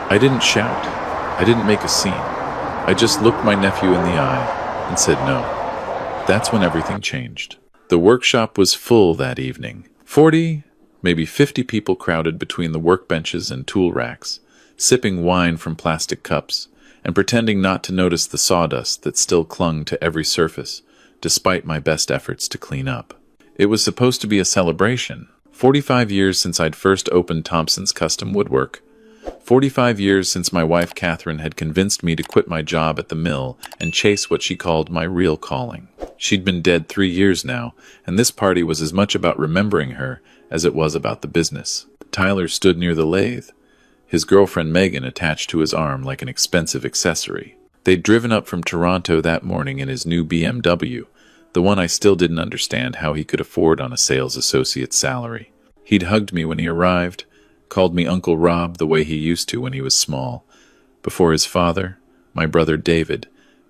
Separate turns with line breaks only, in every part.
I didn't shout. I didn't make a scene. I just looked my nephew in the eye and said no. That's when everything changed. The workshop was full that evening. 40, maybe 50 people crowded between the workbenches and tool racks, sipping wine from plastic cups and pretending not to notice the sawdust that still clung to every surface, despite my best efforts to clean up. It was supposed to be a celebration. 45 years since I'd first opened Thompson's Custom Woodwork. 45 years since my wife Catherine had convinced me to quit my job at the mill and chase what she called my real calling. She'd been dead 3 years now, and this party was as much about remembering her as it was about the business. Tyler stood near the lathe, his girlfriend Megan attached to his arm like an expensive accessory. They'd driven up from Toronto that morning in his new BMW, the one I still didn't understand how he could afford on a sales associate's salary. He'd hugged me when he arrived, called me Uncle Rob the way he used to when he was small, before his father, my brother David,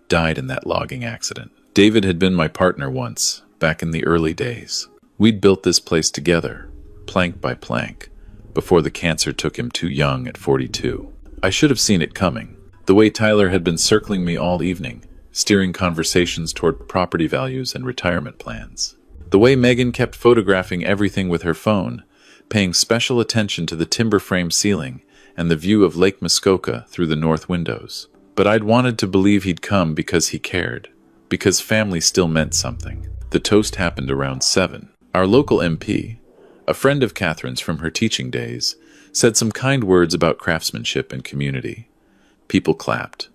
died in that logging accident. David had been my partner once, back in the early days. We'd built this place together, plank by plank, before the cancer took him too young at 42. I should have seen it coming. The way Tyler had been circling me all evening, steering conversations toward property values and retirement plans. The way Megan kept photographing everything with her phone, paying special attention to the timber frame ceiling and the view of Lake Muskoka through the north windows. But I'd wanted to believe he'd come because he cared, because family still meant something. The toast happened around 7. Our local MP, a friend of Catherine's from her teaching days, said some kind words about craftsmanship and community. People clapped.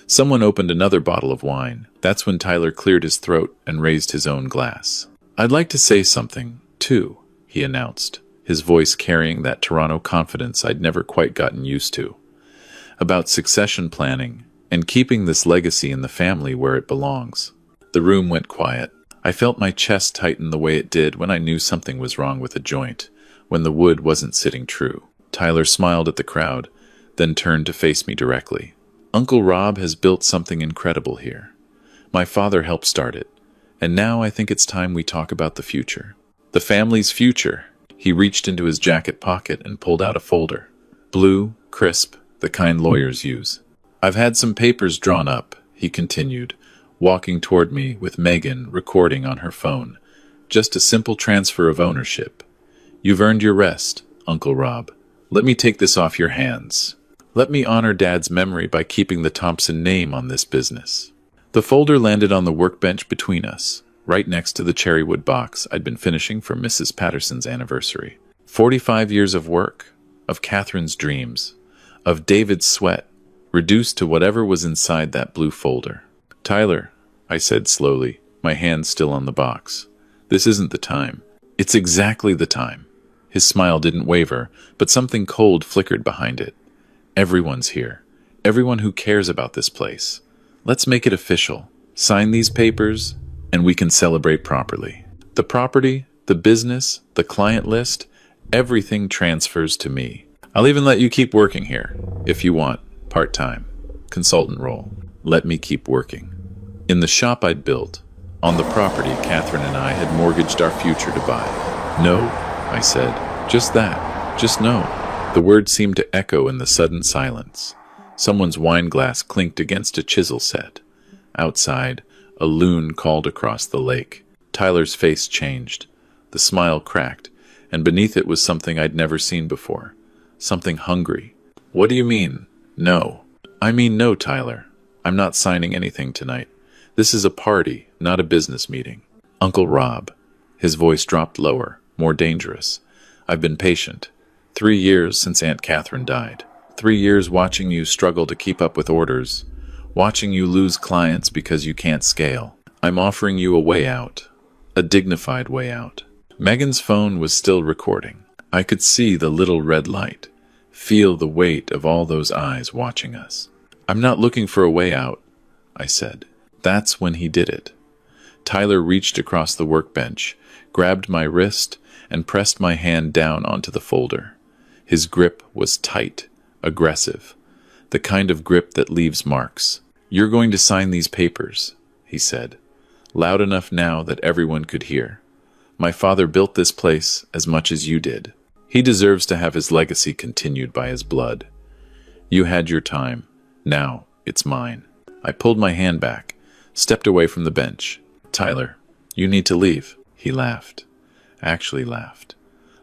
Someone opened another bottle of wine. That's when Tyler cleared his throat and raised his own glass. "I'd like to say something, too," he announced, his voice carrying that Toronto confidence I'd never quite gotten used to, about succession planning and keeping this legacy in the family where it belongs. The room went quiet. I felt my chest tighten the way it did when I knew something was wrong with a joint, when the wood wasn't sitting true. Tyler smiled at the crowd, then turned to face me directly. "Uncle Rob has built something incredible here. My father helped start it, and now I think it's time we talk about the future. The family's future." He reached into his jacket pocket and pulled out a folder. Blue, crisp, the kind lawyers use. "I've had some papers drawn up," he continued, walking toward me with Megan recording on her phone. "Just a simple transfer of ownership. You've earned your rest, Uncle Rob. Let me take this off your hands. Let me honor Dad's memory by keeping the Thompson name on this business." The folder landed on the workbench between us, right next to the cherrywood box I'd been finishing for Mrs. Patterson's anniversary. 45 years of work, of Catherine's dreams, of David's sweat, reduced to whatever was inside that blue folder. "Tyler," I said slowly, my hand still on the box, "this isn't the time." "It's exactly the time." His smile didn't waver, but something cold flickered behind it. "Everyone's here. Everyone who cares about this place. Let's make it official. Sign these papers, and we can celebrate properly. The property, the business, the client list, everything transfers to me. I'll even let you keep working here, if you want, part-time, consultant role. Let me keep working." In the shop I'd built, on the property Catherine and I had mortgaged our future to buy. "No," I said. "Just that. Just no." The word seemed to echo in the sudden silence. Someone's wine glass clinked against a chisel set. Outside, a loon called across the lake. Tyler's face changed. The smile cracked, and beneath it was something I'd never seen before. Something hungry. "What do you mean, no?" "I mean no, Tyler. I'm not signing anything tonight. This is a party, not a business meeting. Uncle Rob." His voice dropped lower, more dangerous. "I've been patient. 3 years since Aunt Catherine died. 3 years watching you struggle to keep up with orders, watching you lose clients because you can't scale. I'm offering you a way out, a dignified way out." Megan's phone was still recording. I could see the little red light, feel the weight of all those eyes watching us. "I'm not looking for a way out," I said. That's when he did it. Tyler reached across the workbench, grabbed my wrist, and pressed my hand down onto the folder. His grip was tight, aggressive, the kind of grip that leaves marks. "You're going to sign these papers," he said, loud enough now that everyone could hear. "My father built this place as much as you did. He deserves to have his legacy continued by his blood. You had your time. Now, it's mine. I pulled my hand back, stepped away from the bench. Tyler, you need to leave. He laughed. Actually laughed.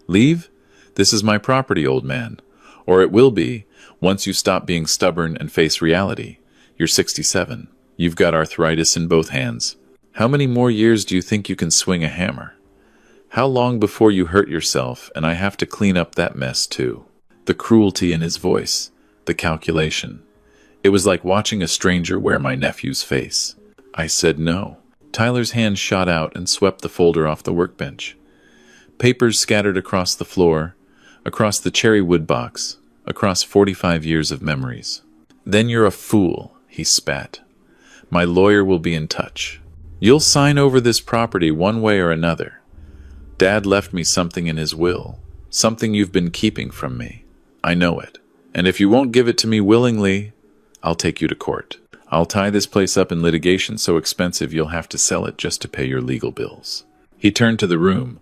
Leave? This is my property, old man. Or it will be, once you stop being stubborn and face reality. You're 67. You've got arthritis in both hands. How many more years do you think you can swing a hammer? How long before you hurt yourself and I have to clean up that mess too? The cruelty in his voice, the calculation. It was like watching a stranger wear my nephew's face. I said no. Tyler's hand shot out and swept the folder off the workbench. Papers scattered across the floor, across the cherry wood box, across 45 years of memories. Then you're a fool, he spat. My lawyer will be in touch. You'll sign over this property one way or another. Dad left me something in his will, something you've been keeping from me. I know it. And if you won't give it to me willingly, I'll take you to court. I'll tie this place up in litigation so expensive you'll have to sell it just to pay your legal bills. He turned to the room,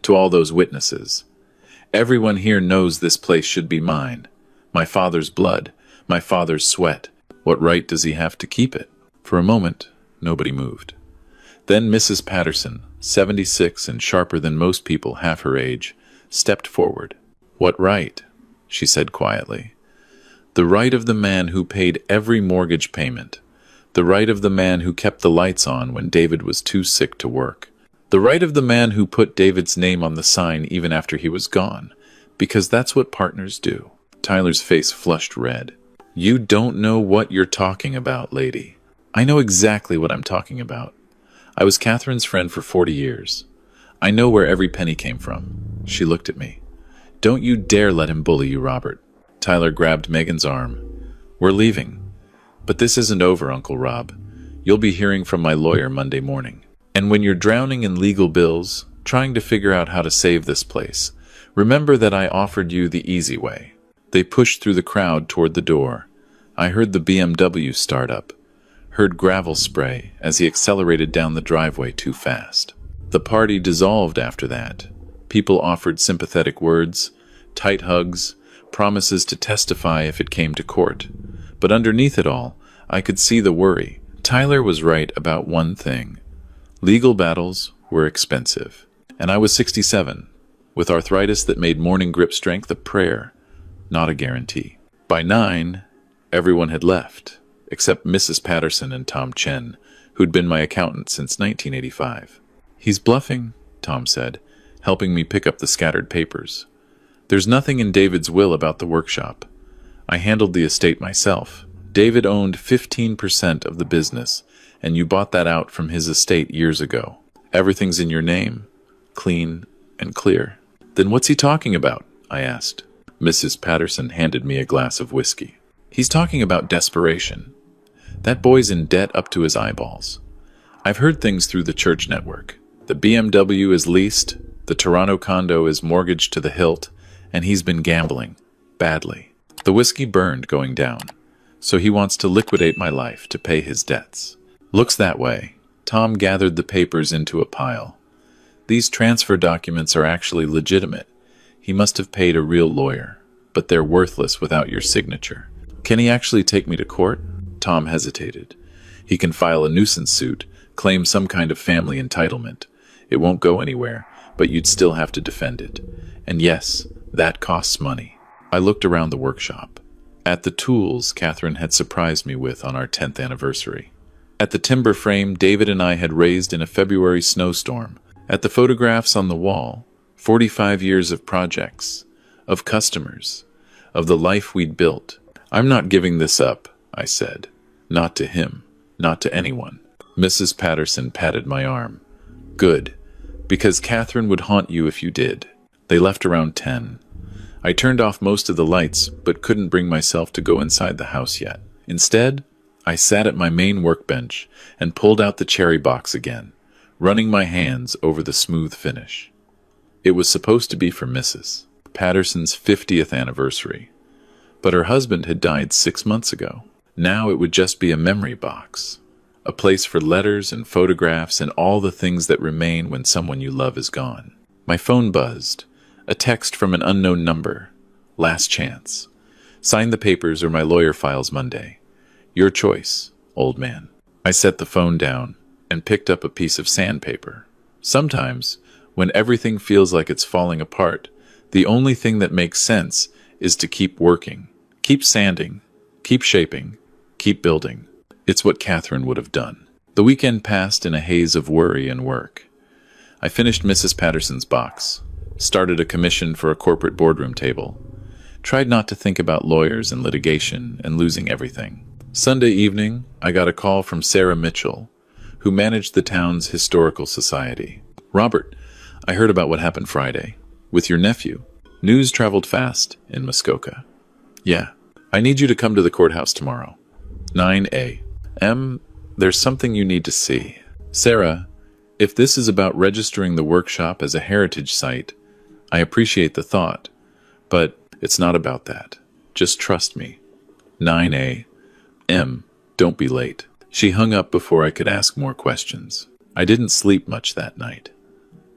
to all those witnesses. Everyone here knows this place should be mine. My father's blood, my father's sweat. What right does he have to keep it? For a moment, nobody moved. Then Mrs. Patterson, 76 and sharper than most people half her age, stepped forward. What right? She said quietly. The right of the man who paid every mortgage payment. The right of the man who kept the lights on when David was too sick to work. The right of the man who put David's name on the sign even after he was gone. Because that's what partners do. Tyler's face flushed red. You don't know what you're talking about, lady. I know exactly what I'm talking about. I was Catherine's friend for 40 years. I know where every penny came from. She looked at me. Don't you dare let him bully you, Robert. Tyler grabbed Megan's arm. We're leaving. But this isn't over, Uncle Rob. You'll be hearing from my lawyer Monday morning. And when you're drowning in legal bills, trying to figure out how to save this place, remember that I offered you the easy way. They pushed through the crowd toward the door. I heard the BMW start up, heard gravel spray as he accelerated down the driveway too fast. The party dissolved after that. People offered sympathetic words, tight hugs, promises to testify if it came to court. But underneath it all, I could see the worry. Tyler was right about one thing. Legal battles were expensive. And I was 67, with arthritis that made morning grip strength a prayer, not a guarantee. By 9, everyone had left, except Mrs. Patterson and Tom Chen, who'd been my accountant since 1985. He's bluffing, Tom said, helping me pick up the scattered papers. There's nothing in David's will about the workshop. I handled the estate myself. David owned 15% of the business, and you bought that out from his estate years ago. Everything's in your name, clean and clear. Then what's he talking about? I asked. Mrs. Patterson handed me a glass of whiskey. He's talking about desperation. That boy's in debt up to his eyeballs. I've heard things through the church network. The BMW is leased, the Toronto condo is mortgaged to the hilt, and he's been gambling. Badly. The whiskey burned going down, so he wants to liquidate my life to pay his debts. Looks that way. Tom gathered the papers into a pile. These transfer documents are actually legitimate. He must have paid a real lawyer, but they're worthless without your signature. Can he actually take me to court? Tom hesitated. He can file a nuisance suit, claim some kind of family entitlement. It won't go anywhere, but you'd still have to defend it. And yes, that costs money. I looked around the workshop. At the tools Catherine had surprised me with on our 10th anniversary. At the timber frame David and I had raised in a February snowstorm. At the photographs on the wall, 45 years of projects, of customers, of the life we'd built. I'm not giving this up, I said. Not to him, not to anyone. Mrs. Patterson patted my arm. Good, because Catherine would haunt you if you did. They left around 10. I turned off most of the lights, but couldn't bring myself to go inside the house yet. Instead, I sat at my main workbench and pulled out the cherry box again, running my hands over the smooth finish. It was supposed to be for Mrs. Patterson's 50th anniversary, but her husband had died 6 months ago. Now it would just be a memory box, a place for letters and photographs and all the things that remain when someone you love is gone. My phone buzzed. A text from an unknown number. Last chance. Sign the papers or my lawyer files Monday. Your choice, old man. I set the phone down and picked up a piece of sandpaper. Sometimes, when everything feels like it's falling apart, the only thing that makes sense is to keep working, keep sanding, keep shaping, keep building. It's what Catherine would have done. The weekend passed in a haze of worry and work. I finished Mrs. Patterson's box, started a commission for a corporate boardroom table, tried not to think about lawyers and litigation and losing everything. Sunday evening, I got a call from Sarah Mitchell, who managed the town's historical society. "Robert, I heard about what happened Friday. With your nephew. News traveled fast in Muskoka." "Yeah. I need you to come to the courthouse tomorrow. 9 a.m. There's something you need to see." "Sarah, if this is about registering the workshop as a heritage site, I appreciate the thought, but it's not about that. Just trust me. 9 a.m. Don't be late." She hung up before I could ask more questions. I didn't sleep much that night.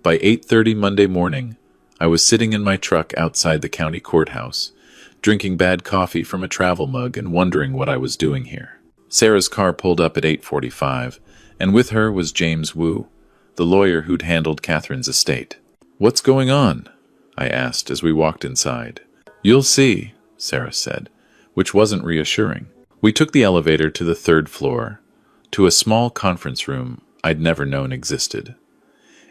By 8:30 Monday morning, I was sitting in my truck outside the county courthouse, drinking bad coffee from a travel mug and wondering what I was doing here. Sarah's car pulled up at 8:45, and with her was James Wu, the lawyer who'd handled Catherine's estate. "What's going on?" I asked as we walked inside. "You'll see," Sarah said, which wasn't reassuring. We took the elevator to the third floor, to a small conference room I'd never known existed.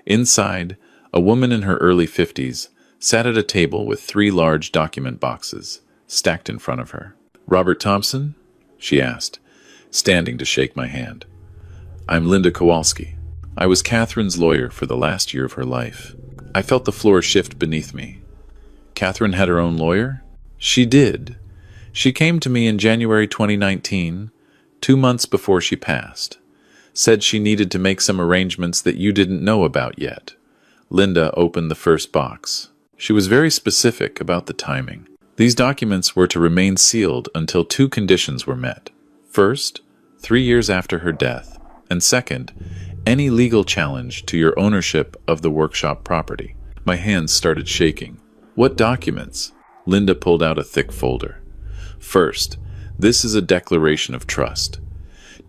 Inside, a woman in her early 50s sat at a table with 3 large document boxes stacked in front of her. "Robert Thompson?" she asked, standing to shake my hand. "I'm Linda Kowalski. I was Catherine's lawyer for the last year of her life." I felt the floor shift beneath me. Catherine had her own lawyer? She did. She came to me in January 2019, 2 months before she passed. Said she needed to make some arrangements that you didn't know about yet. Linda opened the first box. She was very specific about the timing. These documents were to remain sealed until 2 conditions were met. First, 3 years after her death, and second, any legal challenge to your ownership of the workshop property. My hands started shaking. "What documents?" Linda pulled out a thick folder. "First, this is a declaration of trust.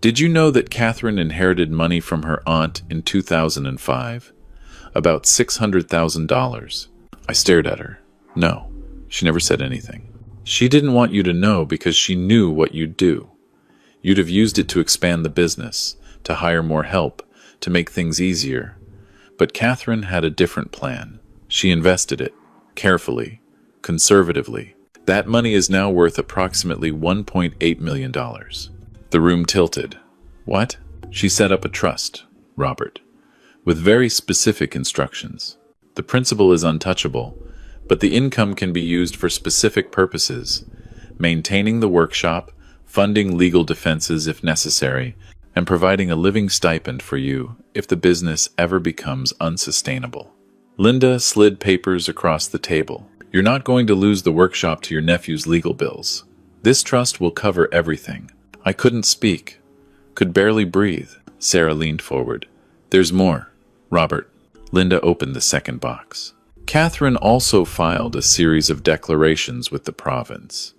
Did you know that Catherine inherited money from her aunt in 2005? About $600,000. I stared at her. No, she never said anything. She didn't want you to know because she knew what you'd do. You'd have used it to expand the business, to hire more help, to make things easier. But Catherine had a different plan. She invested it, carefully, conservatively. That money is now worth approximately $1.8 million. The room tilted. "What?" "She set up a trust, Robert, with very specific instructions. The principal is untouchable, but the income can be used for specific purposes, maintaining the workshop, funding legal defenses if necessary, and providing a living stipend for you if the business ever becomes unsustainable." Linda slid papers across the table. "You're not going to lose the workshop to your nephew's legal bills. This trust will cover everything." I couldn't speak, could barely breathe. Sarah leaned forward. "There's more, Robert." Linda opened the second box. Catherine also filed a series of declarations with the province.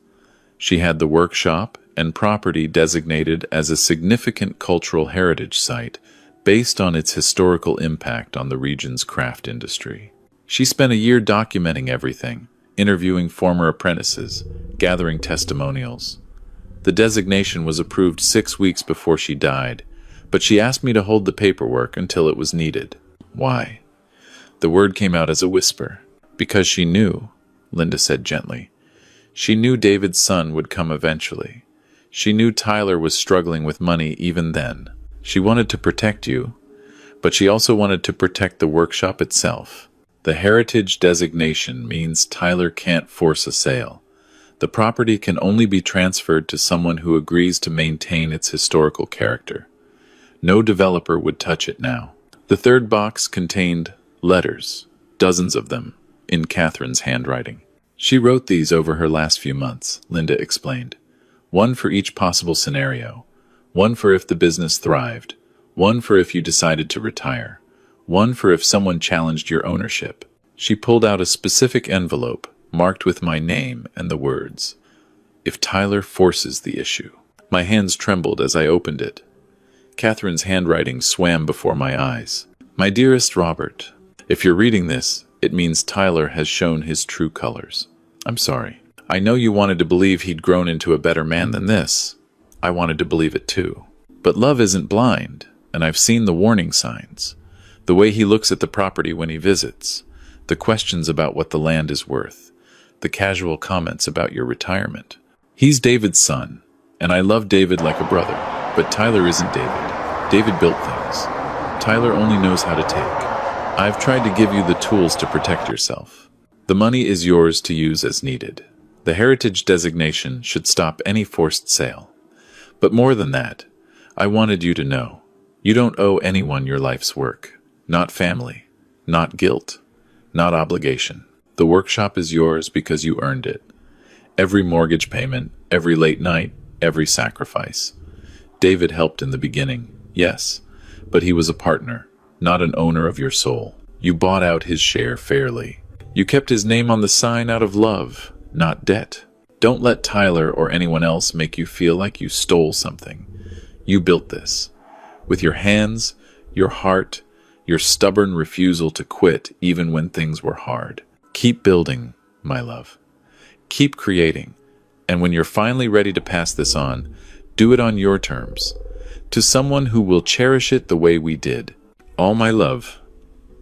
She had the workshop and property designated as a significant cultural heritage site based on its historical impact on the region's craft industry. She spent a year documenting everything, interviewing former apprentices, gathering testimonials. The designation was approved 6 weeks before she died, but she asked me to hold the paperwork until it was needed. "Why?" The word came out as a whisper. "Because she knew," Linda said gently. "She knew David's son would come eventually. She knew Tyler was struggling with money even then. She wanted to protect you, but she also wanted to protect the workshop itself. The heritage designation means Tyler can't force a sale. The property can only be transferred to someone who agrees to maintain its historical character. No developer would touch it now." The third box contained letters, dozens of them, in Catherine's handwriting. "She wrote these over her last few months," Linda explained. "One for each possible scenario. One for if the business thrived. One for if you decided to retire. One for if someone challenged your ownership." She pulled out a specific envelope, marked with my name and the words, if Tyler forces the issue. My hands trembled as I opened it. Catherine's handwriting swam before my eyes. My dearest Robert, if you're reading this, it means Tyler has shown his true colors. I'm sorry. I know you wanted to believe he'd grown into a better man than this. I wanted to believe it too. But love isn't blind, and I've seen the warning signs. The way he looks at the property when he visits, the questions about what the land is worth, the casual comments about your retirement. He's David's son, and I love David like a brother, but Tyler isn't David. David built things. Tyler only knows how to take. I've tried to give you the tools to protect yourself. The money is yours to use as needed. The heritage designation should stop any forced sale. But more than that, I wanted you to know, you don't owe anyone your life's work. Not family, not guilt, not obligation. The workshop is yours because you earned it. Every mortgage payment, every late night, every sacrifice. David helped in the beginning, yes, but he was a partner, not an owner of your soul. You bought out his share fairly. You kept his name on the sign out of love, not debt. Don't let Tyler or anyone else make you feel like you stole something. You built this. With your hands, your heart, your stubborn refusal to quit even when things were hard. Keep building, my love. Keep creating. And when you're finally ready to pass this on, do it on your terms. To someone who will cherish it the way we did. All my love.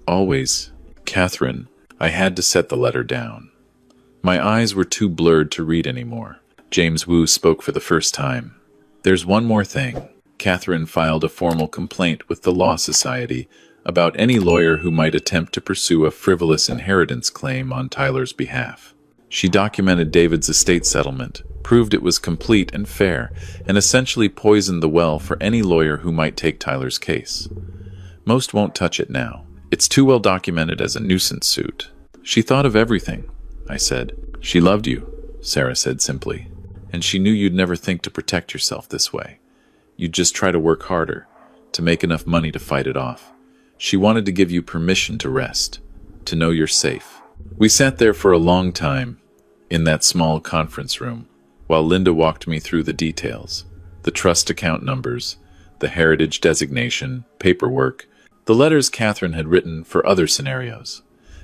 Always. Catherine. I had to set the letter down. My eyes were too blurred to read anymore. James Wu spoke for the first time. There's one more thing. Catherine filed a formal complaint with the Law Society about any lawyer who might attempt to pursue a frivolous inheritance claim on Tyler's behalf. She documented David's estate settlement, proved it was complete and fair, and essentially poisoned the well for any lawyer who might take Tyler's case. Most won't touch it now. It's too well documented as a nuisance suit. She thought of everything, I said. She loved you, Sarah said simply, and she knew you'd never think to protect yourself this way. You'd just try to work harder, to make enough money to fight it off. She wanted to give you permission to rest, to know you're safe. We sat there for a long time, in that small conference room, while Linda walked me through the details, the trust account numbers, the heritage designation, paperwork, the letters Catherine had written for other scenarios,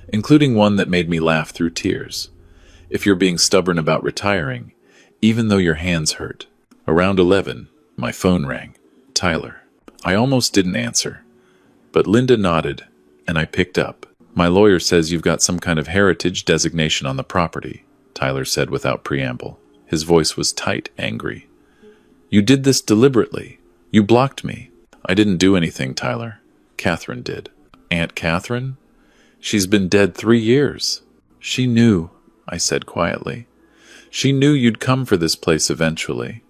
including one that made me laugh through tears. If you're being stubborn about retiring, even though your hands hurt. Around 11, my phone rang. Tyler. I almost didn't answer. But Linda nodded, and I picked up. My lawyer says you've got some kind of heritage designation on the property, Tyler said without preamble. His voice was tight, angry. You did this deliberately. You blocked me. I didn't do anything, Tyler. Catherine did. Aunt Catherine? She's been dead 3 years. She knew, I said quietly. She knew you'd come for this place eventually.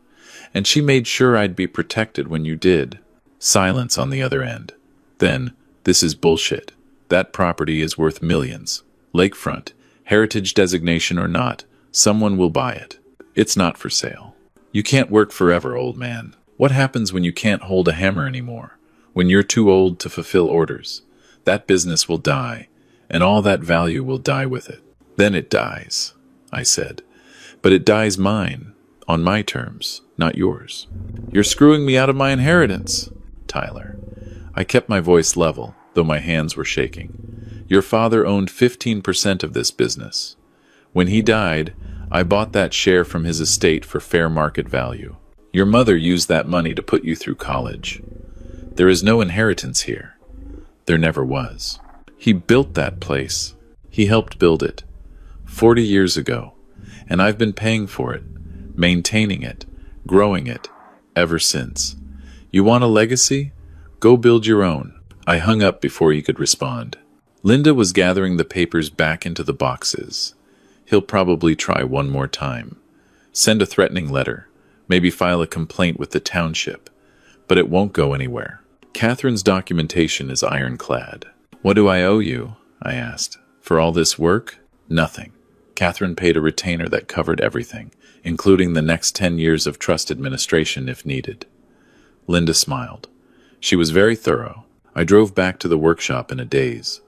And she made sure I'd be protected when you did. Silence on the other end. Then, this is bullshit. That property is worth millions. Lakefront, heritage designation or not, someone will buy it. It's not for sale. You can't work forever, old man. What happens when you can't hold a hammer anymore? When you're too old to fulfill orders? That business will die, and all that value will die with it. Then it dies, I said. But it dies mine, on my terms, not yours. You're screwing me out of my inheritance, Tyler. I kept my voice level, though my hands were shaking. Your father owned 15% of this business. When he died, I bought that share from his estate for fair market value. Your mother used that money to put you through college. There is no inheritance here. There never was. He built that place. He helped build it. 40 years ago. And I've been paying for it, maintaining it, growing it, ever since. You want a legacy? Go build your own. I hung up before he could respond. Linda was gathering the papers back into the boxes. He'll probably try one more time. Send a threatening letter. Maybe file a complaint with the township. But it won't go anywhere. Catherine's documentation is ironclad. What do I owe you? I asked. For all this work? Nothing. Catherine paid a retainer that covered everything, including the next 10 years of trust administration if needed. Linda smiled. She was very thorough. I drove back to the workshop in a daze.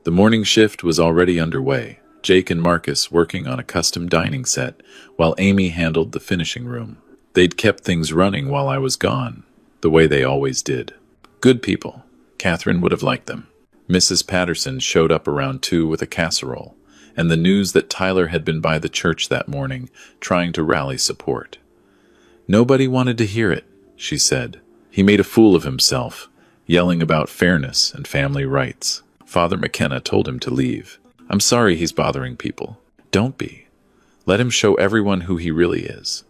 The morning shift was already underway. Jake and Marcus working on a custom dining set, while Amy handled the finishing room. They'd kept things running while I was gone, the way they always did. Good people. Catherine would have liked them. Mrs. Patterson showed up around 2 with a casserole, and the news that Tyler had been by the church that morning, trying to rally support. Nobody wanted to hear it, she said. He made a fool of himself, yelling about fairness and family rights. Father McKenna told him to leave. I'm sorry he's bothering people. Don't be. Let him show everyone who he really is.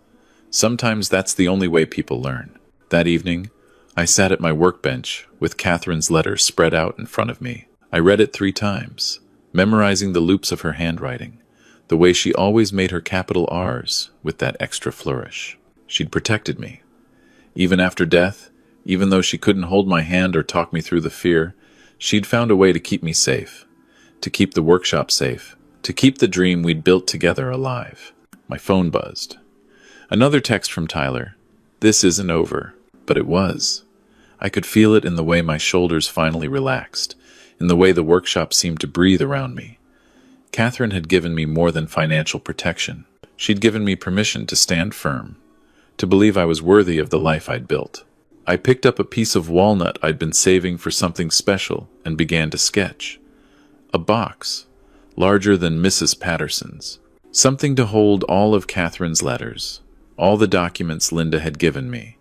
Sometimes that's the only way people learn. That evening, I sat at my workbench with Catherine's letter spread out in front of me. I read it 3 times, memorizing the loops of her handwriting, the way she always made her capital R's with that extra flourish. She'd protected me. Even after death, even though she couldn't hold my hand or talk me through the fear, she'd found a way to keep me safe, to keep the workshop safe, to keep the dream we'd built together alive. My phone buzzed. Another text from Tyler. This isn't over, but it was. I could feel it in the way my shoulders finally relaxed, in the way the workshop seemed to breathe around me. Catherine had given me more than financial protection. She'd given me permission to stand firm, to believe I was worthy of the life I'd built. I picked up a piece of walnut I'd been saving for something special and began to sketch. A box, larger than Mrs. Patterson's. Something to hold all of Catherine's letters, all the documents Linda had given me,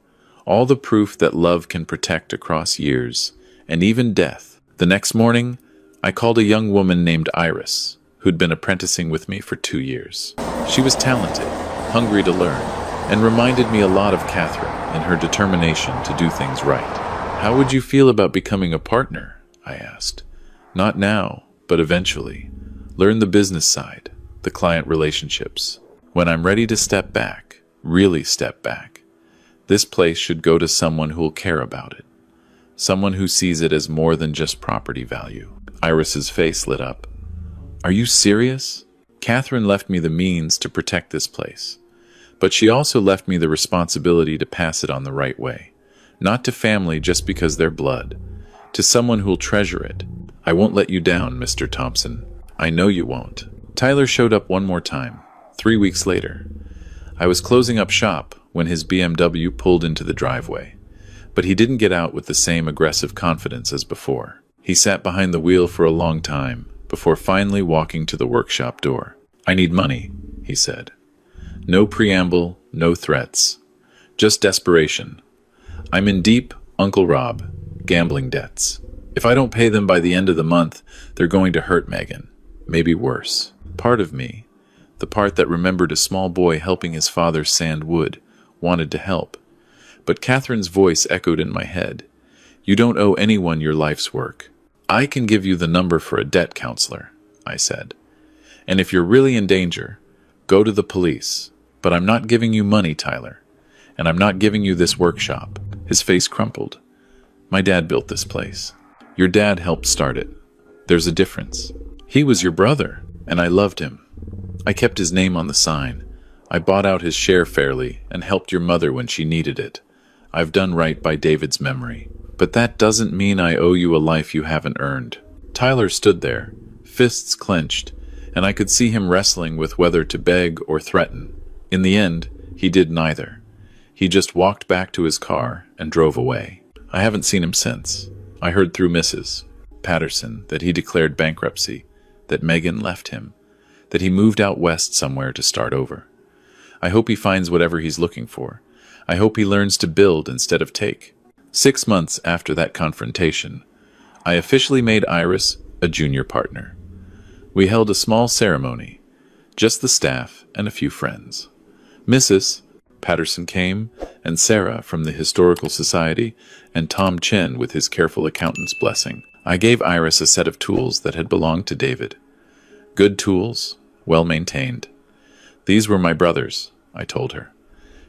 all the proof that love can protect across years, and even death. The next morning, I called a young woman named Iris, who'd been apprenticing with me for 2 years. She was talented, hungry to learn, and reminded me a lot of Catherine in her determination to do things right. How would you feel about becoming a partner? I asked. Not now, but eventually. Learn the business side, the client relationships. When I'm ready to step back, really step back, this place should go to someone who'll care about it. Someone who sees it as more than just property value. Iris's face lit up. Are you serious? Catherine left me the means to protect this place. But she also left me the responsibility to pass it on the right way. Not to family just because they're blood. To someone who'll treasure it. I won't let you down, Mr. Thompson. I know you won't. Tyler showed up one more time, 3 weeks later. I was closing up shop when his BMW pulled into the driveway. But he didn't get out with the same aggressive confidence as before. He sat behind the wheel for a long time, before finally walking to the workshop door. I need money, he said. No preamble, no threats. Just desperation. I'm in deep, Uncle Rob, gambling debts. If I don't pay them by the end of the month, they're going to hurt Megan. Maybe worse. Part of me, the part that remembered a small boy helping his father sand wood, wanted to help. But Catherine's voice echoed in my head. You don't owe anyone your life's work. I can give you the number for a debt counselor, I said. And if you're really in danger, go to the police. But I'm not giving you money, Tyler. And I'm not giving you this workshop. His face crumpled. My dad built this place. Your dad helped start it. There's a difference. He was your brother, and I loved him. I kept his name on the sign. I bought out his share fairly and helped your mother when she needed it. I've done right by David's memory. But that doesn't mean I owe you a life you haven't earned. Tyler stood there, fists clenched, and I could see him wrestling with whether to beg or threaten. In the end, he did neither. He just walked back to his car and drove away. I haven't seen him since. I heard through Mrs. Patterson that he declared bankruptcy, that Megan left him, that he moved out west somewhere to start over. I hope he finds whatever he's looking for. I hope he learns to build instead of take. 6 months after that confrontation, I officially made Iris a junior partner. We held a small ceremony, just the staff and a few friends. Mrs. Patterson came, and Sarah from the Historical Society, and Tom Chen with his careful accountant's blessing. I gave Iris a set of tools that had belonged to David. Good tools, well maintained. These were my brother's, I told her.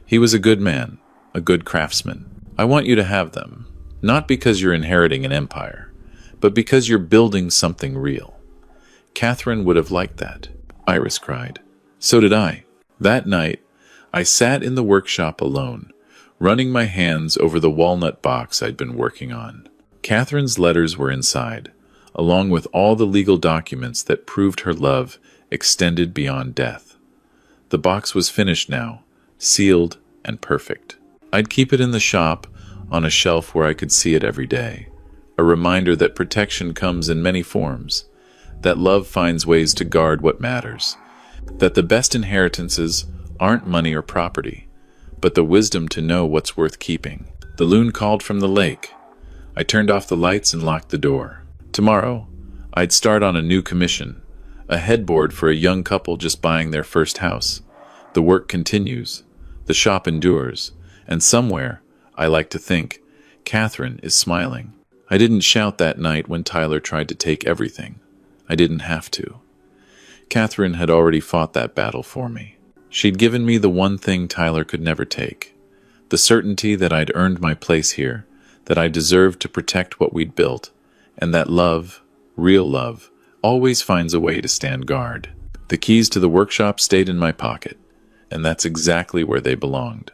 He was a good man, a good craftsman. I want you to have them, not because you're inheriting an empire, but because you're building something real. Catherine would have liked that, Iris cried. So did I. That night, I sat in the workshop alone, running my hands over the walnut box I'd been working on. Catherine's letters were inside, along with all the legal documents that proved her love extended beyond death. The box was finished now, sealed and perfect. I'd keep it in the shop, on a shelf where I could see it every day. A reminder that protection comes in many forms, that love finds ways to guard what matters, that the best inheritances aren't money or property, but the wisdom to know what's worth keeping. The loon called from the lake. I turned off the lights and locked the door. Tomorrow, I'd start on a new commission, a headboard for a young couple just buying their first house. The work continues, the shop endures, and somewhere, I like to think, Catherine is smiling. I didn't shout that night when Tyler tried to take everything. I didn't have to. Catherine had already fought that battle for me. She'd given me the one thing Tyler could never take, the certainty that I'd earned my place here, that I deserved to protect what we'd built, and that love, real love, always finds a way to stand guard. The keys to the workshop stayed in my pocket, and that's exactly where they belonged.